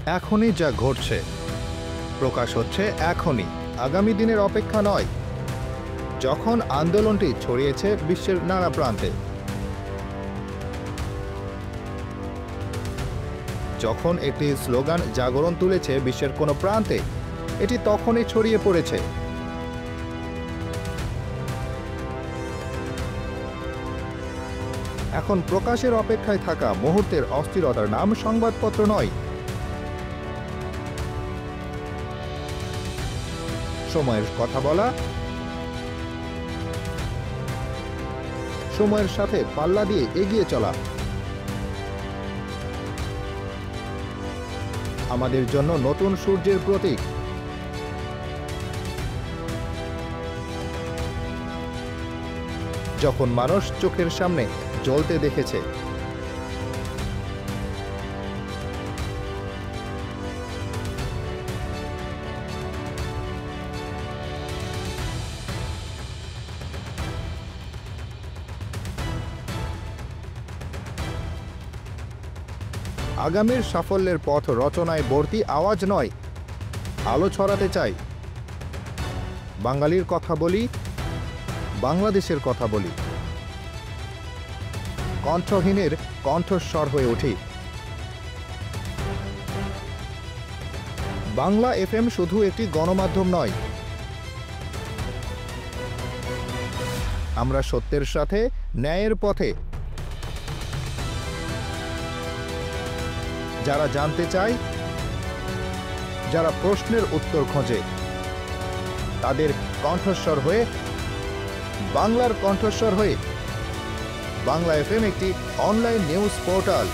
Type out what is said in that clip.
এখনই যা ঘটছে প্রকাশ হচ্ছে এখনই, আগামী দিনের অপেক্ষা নয়। যখন আন্দোলনটি ছড়িয়েছে বিশ্বের নানা প্রান্তে, যখন একটি স্লোগান জাগরণ তুলেছে বিশ্বের কোনো প্রান্তে, এটি তখনই ছড়িয়ে পড়েছে। এখন প্রকাশের অপেক্ষায় থাকা মুহূর্তের অস্থিরতার নাম সংবাদপত্র নয়। সময়ের কথা বলা, সময়ের সাথে পাল্লা দিয়ে এগিয়ে চলা আমাদের জন্য নতুন সূর্যের প্রতীক। যখন মানুষ চোখের সামনে জ্বলতে দেখেছে, আগামীর সাফল্যের পথ রচনায় ভর্তি আওয়াজ নয়, আলো ছড়াতে চাই। বাঙালির কথা বলি, বাংলাদেশের কথা বলি, কণ্ঠহীনের কণ্ঠস্বর হয়ে উঠি। বাংলা এফএম শুধু একটি গণমাধ্যম নয়, আমরা সত্যের সাথে ন্যায়ের পথে। যারা জানতে চায়, যারা প্রশ্নের উত্তর খোঁজে, তাদের কণ্ঠস্বর হয়ে, বাংলার কণ্ঠস্বর হয়ে বাংলা এফএম একটি অনলাইন নিউজ পোর্টাল।